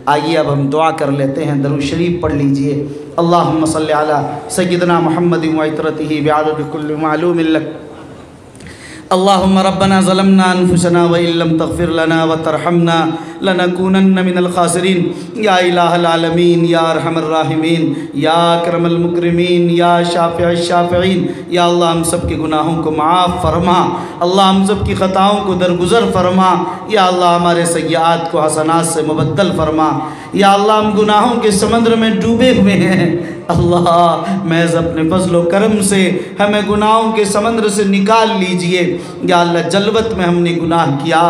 آئیے اب ہم دعا کر لیتے ہیں، درود شریف پڑھ لیجئے۔ اللہم صلی علی سیدنا محمد وعطرتہ بعدد کل معلوم لک۔ اللہم ربنا ظلمنا انفسنا وإن لم تغفر لنا وترحمنا لنکونن من الخاسرین۔ یا الہ العالمین، یا ارحم الراحمین، یا اکرم المکرمین، یا شافع الشافعین، یا اللہ ہم سب کے گناہوں کو معاف فرما، اللہ ہم سب کی خطاؤں کو درگزر فرما، یا اللہ ہمارے سیئات کو حسنات سے مبدل فرما، یا اللہ ہم گناہوں کے سمندر میں ڈوبے ہوئے ہیں، اللہ محض اپنے فضل و کرم سے ہمیں گناہوں کے سمندر سے نکال لیجئے۔ یا اللہ جلوت میں ہم نے گناہ کیا،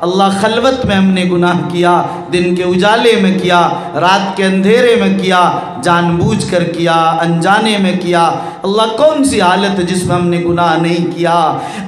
اللہ خلوت میں ہم نے گناہ کیا، دن کے اجالے میں کیا، رات کے اندھیرے میں کیا، جان بوجھ کر کیا، انجانے میں کیا، اللہ کون سی حالت ہے جس میں ہم نے گناہ نہیں کیا؟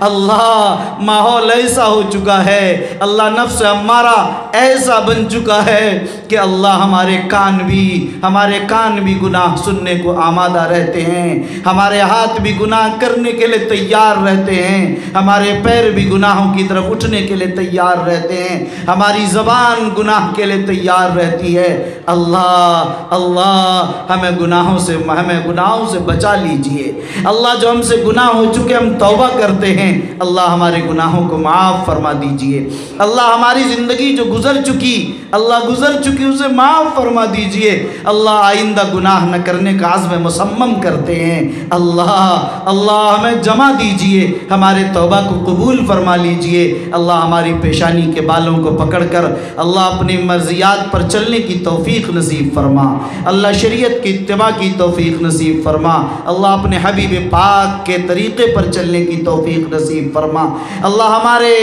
اللہ ماحول ایسا ہو چکا ہے، اللہ نفس ہمارا ایسا بن چکا ہے کہ اللہ ہمارے کان بھی گناہ سننے کو آمادہ رہتے ہیں، ہمارے ہاتھ بھی گناہ کرنے کے لیے تیار رہتے ہیں، ہمارے پیر بھی گناہوں کی طرف اٹھنے کے لیے تیار رہتے ہیں، ہماری زبان گناہ کے لیے تیار رہتی ہے۔ اللہ ہمیں گناہوں سے بچا لیجئے۔ اللہ جو ہم سے گناہ ہو چکے ہم توبہ کرتے ہیں، اللہ ہمارے گناہوں کو معاف فرما دیجئے۔ اللہ ہماری زندگی جو گزر چکی اسے معاف فرما دیجئے۔ اللہ آئندہ گناہ نہ کرنے کا عزم مصمم کرتے ہیں، اللہ ہمیں جمع دیجئے، ہمارے توبہ کو قبول فرما لیجئے۔ اللہ ہماری پیشانی کے بالوں کو پکڑ کر اللہ اپنی مرضیات پر چلنے کی توفیق نصیب فرما، اللہ شریعت کی اتباع کی توفیق نصیب فرما، اللہ اپنے حبیب پاک کے طریقے پر چلنے کی توفیق نصیب فرما۔ اللہ ہمارے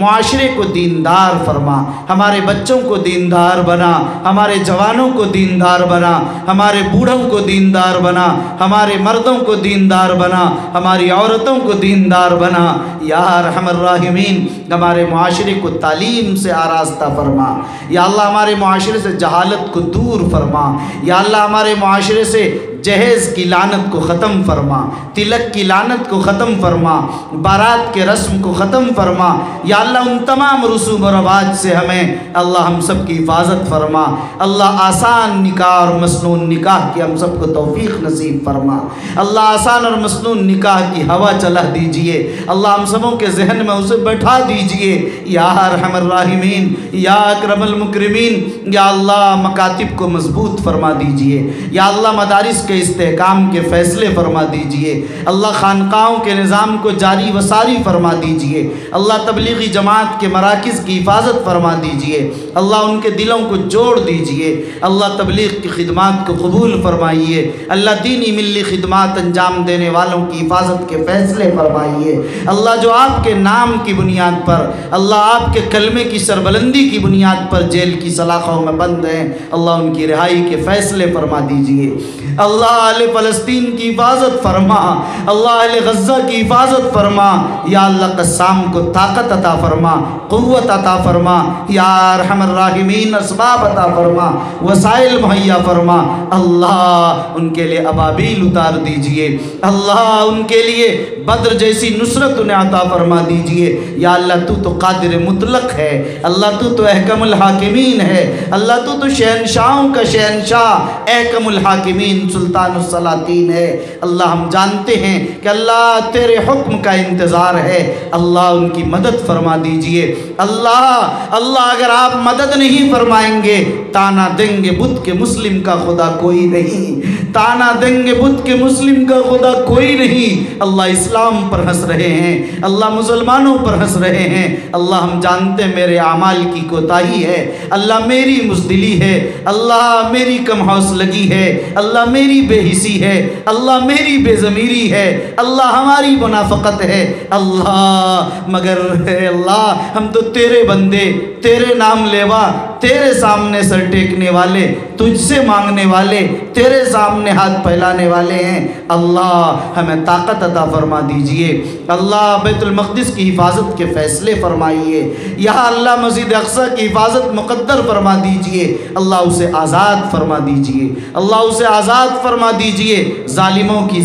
معاشرے کو دیندار فرما، ہمارے بچوں کو دیندار بنا، ہمارے جوانوں کو دیندار بنا، ہمارے بوڑھوں کو دیندار بنا، ہمارے مردوں کو دیندار بنا، ہماری عورتوں کو دیندار بنا۔ یا ارحم الراحمین ہمارے معاشرے کو تعلیم سے آراستہ فرما، یا اللہ ہمارے معاشرے سے جہالت کو دور فرما، یا اللہ ہمارے معاشرے سے جہیز کی لعنت کو ختم فرما، تلک کی لعنت کو ختم فرما، بارات کے رسم کو ختم فرما، یا اللہ ان تمام رسوم و رواج سے ہمیں اللہ ہم سب کی حفاظت فرما۔ اللہ آسان نکاح اور مسنون نکاح کی ہم سب کو توفیق نصیب فرما، اللہ آسان اور مسنون نکاح کی ہوا چلا دیجئے، اللہ ہم سبوں کے ذہن میں اسے بٹھا دیجئے۔ یا ارحم الراحمین، یا اکرم المکرمین، یا اللہ مکاتب کو مضبوط فرما دیجئے، یا اللہ مدارس کے استحکام کے فیصلے فرما دیجئے، اللہ خانقاہوں کے نظام کو جاری و ساری فرما دیجئے، اللہ تبلیغی جماعت کے مراکز کی حفاظت فرما دیجئے، اللہ ان کے دلوں کو جوڑ دیجئے، اللہ تبلیغ کی خدمات کو قبول فرمائیے، اللہ دینی ملی خدمات انجام دینے والوں کی حفاظت کے فیصلے فرمائیے، اللہ جو آپ کے نام کی بنیاد پر، اللہ آپ کے کلمے کی سربلندی کی بنیاد پر جیل کی سلاخوں میں بند ہیں، اللہ ان کی رہائی کے فیصلے فرما دیجئے، اللہ اہل فلسطین کی حفاظت فرما، اللہ اہل غزہ کی حفاظت فرما، یا اللہ قسام کو طاقت عطا فرما، قوت عطا فرما، یا ارحم الراحمین اسباب عطا فرما، وسائل مہیا فرما، اللہ ان کے لیے ابابیل اتار دیجئے، اللہ ان کے لیے بدر جیسی نصرت انہیں عطا فرما دیجئے، یا اللہ تو قادر مطلق ہے، اللہ تو احکم الحاکمین ہے، اللہ تو شہنشاہوں کا شہنشاہ، احکم الحاکمین سلطان السلاطین ہے۔ اللہ ہم جانتے ہیں کہ اللہ تیرے حکم کا انتظار ہے، اللہ ان کی مدد فرما دیجئے، اللہ اگر آپ مدد نہیں فرمائیں گے تانا دیں گے بدھ کے مسلم کا خدا کوئی نہیں، تانا دیں گے بدھ کے مسلم کا خدا کوئی نہیں۔ اللہ اسلام پر ہنس رہے ہیں، اللہ مسلمانوں پر ہنس رہے ہیں، اللہ ہم جانتے ہیں میرے اعمال کی کوتاہی ہے، اللہ میری مزدلی ہے، اللہ میری کم حوصلگی ہے، اللہ میری بے حسی ہے، اللہ میری بے ضمیری ہے، اللہ ہماری منافقت ہے، اللہ مگر اے اللہ ہم تو تیرے بندے، تیرے نام لیوا، تیرے سامنے سر ٹیکنے والے، تجھ سے مانگنے والے، تیرے سامنے ہاتھ پھیلانے والے ہیں، اللہ ہمیں طاقت عطا فرما دیجئے، اللہ بیت المقدس کی حفاظت کے فیصلے فرمائیے، یہاں اللہ مسجد اقصی کی حفاظت مقدر فرما دیجئے، اللہ اسے آزاد فرما دیجئے، اللہ اسے آزاد فرما دیجئے، ظالموں کی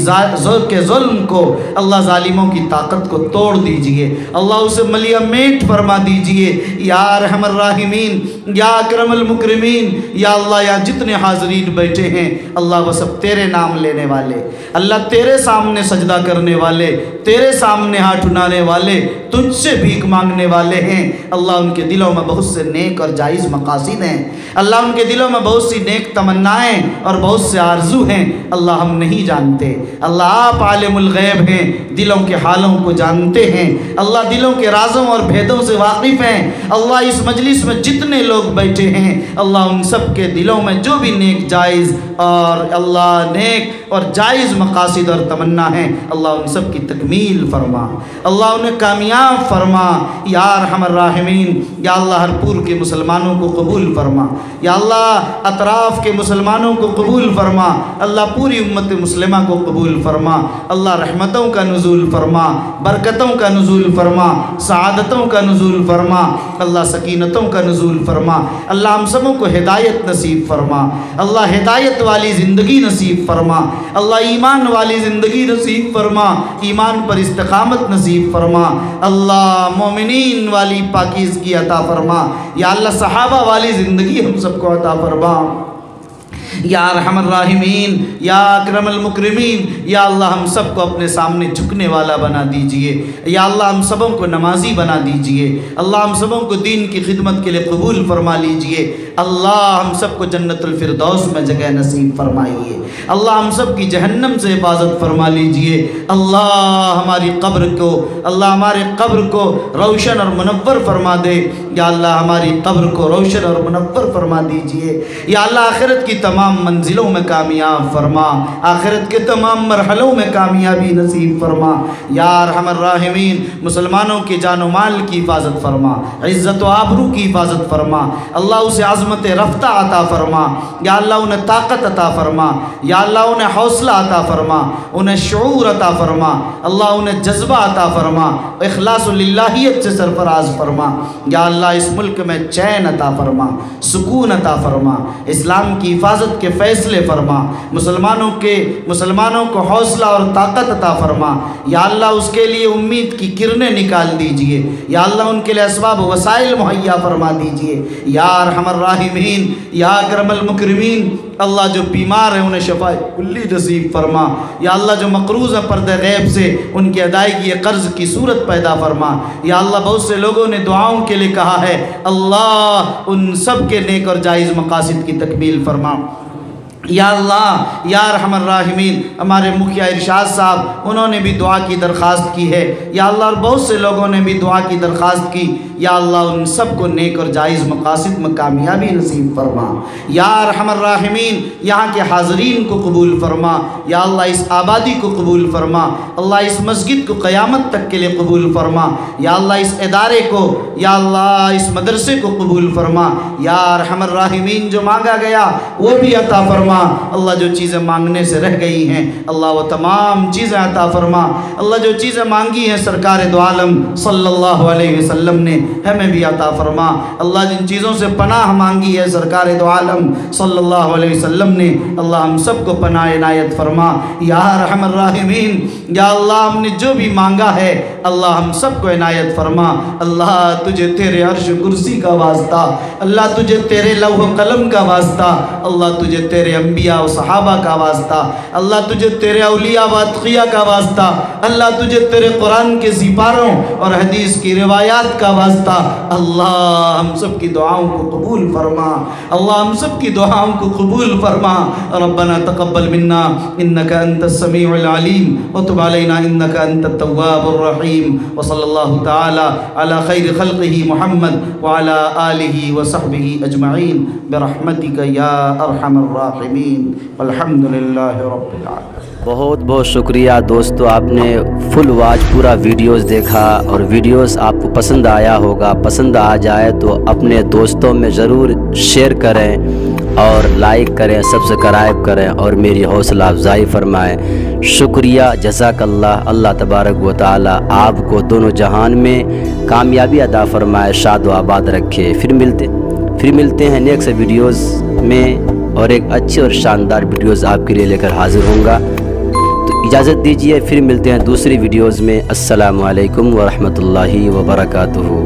کے ظلم کو، اللہ ظالموں کی طاقت کو توڑ دیجئے، اللہ اسے ملیہ میٹ فرما دیجئے، یا ارحم الراحمین، یا اکرم المکرمین، یا اللہ یا جتنے حاضرین بیٹھے ہیں اللہ وہ سب تیرے نام لینے والے، اللہ تیرے سامنے سجدہ کرنے والے، تیرے سامنے ہاتھ اٹھانے والے، تجھ سے بھیک مانگنے والے ہیں۔ اللہ ان کے دلوں میں بہت سے نیک اور جائز مقاصد ہیں، اللہ ان کے دلوں میں بہت سی نیک تمنائیں اور بہت سے آرزو ہیں، اللہ ہم نہیں جانتے، اللہ آپ عالم الغیب ہیں، دلوں کے حالوں کو جانتے ہیں، اللہ دلوں کے رازوں اور بھیدوں سے واقف ہیں۔ اللہ اس مجلس میں جتنے لوگ بیٹھے ہیں اللہ ان سب کے دلوں میں جو بھی نیک جائز اور اللہ نیک اور جائز مقاصد اور تمنا ہیں اللہ ان سب کی تکمیل فرما، اللہ انہیں کامیاب فرما یا ارحم الراحمین۔ یا اللہ ہر پور کے مسلمانوں کو قبول فرما، یا اللہ اطراف کے مسلمانوں کو قبول فرما، اللہ پوری امت مسلمہ کو قبول فرما، اللہ رحمتوں کا نزول فرما، برکتوں کا نزول فرما، سعادتوں کا نزول فرما، اللہ سکینتوں کا نزول فرما، اللہ ہم سبوں کو ہدایت نصیب فرما، اللہ ہدایت والی زندگی نصیب فرما، اللہ ایمان والی زندگی نصیب فرما، ایمان پر استقامت نصیب فرما، اللہ مومنین والی پاکیزگی عطا فرما، یا اللہ صحابہ والی زندگی ہم سب کو عطا فرما، یا ارحم الراحمین، یا اکرم المکرمین۔ یا اللہ ہم سب کو اپنے سامنے جھکنے والا بنا دیجئے، یا اللہ ہم سبوں کو نمازی بنا دیجئے، اللہ ہم سبوں کو دین کی خدمت کے لیے قبول فرما لیجئے، اللہ ہم سب کو جنت الفردوس میں جگہ نصیب فرمائیے، اللہ ہم سب کی جہنم سے حفاظت فرما لیجئے، اللہ ہماری قبر کو، اللہ ہمارے قبر کو روشن اور منور فرما دے، یا اللہ ہماری قبر کو روشن اور منور فرما دیجئے، یا اللہ آخرت کی تمام منزلوں میں کامیاب فرما، آخرت کے تمام مرحلوں میں کامیابی نصیب فرما، یا ارحم الراحمین۔ مسلمانوں کے جان و مال کی حفاظت فرما، عزت و آبرو کی حفاظت فرما، اللہ اسے عظمت رفتہ عطا فرما، یا اللہ انہیں طاقت عطا فرما، یا اللہ انہیں حوصلہ عطا فرما، انہیں شعور عطا فرما، اللہ انہیں جذبہ عطا فرما، اخلاص للہیت سے سرفراز فرما، یا اللہ اس ملک میں چین عطا فرما، سکون عطا فرما، اسلام کی حفاظت کے فیصلے فرما، مسلمانوں کو حوصلہ اور طاقت عطا فرما، یا اللہ اس کے لیے امید کی کرنیں نکال دیجئے، یا اللہ ان کے لیے اسباب و وسائل مہیا فرما دیجئے، یا ارحم الراحمین، یا اکرم المکرمین۔ اللہ جو بیمار ہیں انہیں شفا کلی نصیب فرما، یا اللہ جو مقروض ہیں پردہ غیب سے ان کی ادائیگی قرض کی صورت پیدا فرما، یا اللہ بہت سے لوگوں نے دعاؤں کے لیے کہا ہے اللہ ان سب کے نیک اور جائز مقاصد کی تکمیل فرما، یا اللہ یا ارحم الراحمین۔ ہمارے مکھیا ارشاد صاحب انہوں نے بھی دعا کی درخواست کی ہے، یا اللہ اور بہت سے لوگوں نے بھی دعا کی درخواست کی، یا اللہ ان سب کو نیک اور جائز مقاصد میں کامیابی نصیب فرما، یا ارحم الراحمین۔ یہاں کے حاضرین کو قبول فرما، یا اللہ اس آبادی کو قبول فرما، اللہ اس مسجد کو قیامت تک کے لیے قبول فرما، یا اللہ اس ادارے کو، یا اللہ اس مدرسے کو قبول فرما، یا ارحم الراحمین۔ جو مانگا گیا وہ بھی عطا فرما، اللہ جو چیزیں مانگنے سے رہ گئی ہیں اللہ وہ تمام چیزیں عطا فرما، اللہ جو چیزیں مانگی ہیں سرکار دو عالم صلی اللہ علیہ وسلم نے ہمیں بھی عطا فرما، اللہ جن چیزوں سے پناہ مانگی ہے سرکار دو عالم صلی اللہ علیہ وسلم نے اللہ ہم سب کو پناہ عنایت فرما، یا ارحم الراحمین۔ یا اللہ ہم نے جو بھی مانگا ہے اللہ ہم سب کو عنایت فرما، اللہ تجھے تیرے عرش کرسی کا واسطہ، اللہ تجھے تیرے لوح و قلم کا واسطہ، اللہ تجھے تیرے انبیاء و صحابہ کا واسطہ، اللہ تجھے تیرے اولیاء و اتقیاء کا واسطہ، اللہ تجھے تیرے قرآن کے سپاروں اور حدیث کی روایات کا واسطہ، اللہ ہم سب کی دعاؤں کو قبول فرما، اللہ ہم سب کی دعاؤں کو قبول فرما۔ ربنا تقبل منا انك انت السميع العليم وتب علينا انك انت التواب الرحيم، وصلى الله تعالى على خير خلقه محمد وعلى آله وصحبه اجمعين برحمتك يا ارحم الراحمين والحمد لله رب العالمين۔ بہت بہت شکریہ دوستو، آپ نے فل واچ پورا ویڈیوز دیکھا اور ویڈیوز آپ کو پسند آیا ہوگا، پسند آ جائے تو اپنے دوستوں میں ضرور شیئر کریں اور لائک کریں، سبسکرائب کریں اور میری حوصلہ افزائی فرمائیں۔ شکریہ، جزاک اللہ۔ اللہ تبارک و تعالی آپ کو دونوں جہان میں کامیابی عطا فرمائے، شاد و آباد رکھے۔ پھر ملتے ہیں نیکسٹ ویڈیوز میں اور ایک اچھی اور شاندار ویڈیوز آپ کے لیے لے کر حاضر ہوں گا۔ تو اجازت دیجیے، پھر ملتے ہیں دوسری ویڈیوز میں۔ السلام علیکم ورحمۃ اللہ وبرکاتہ۔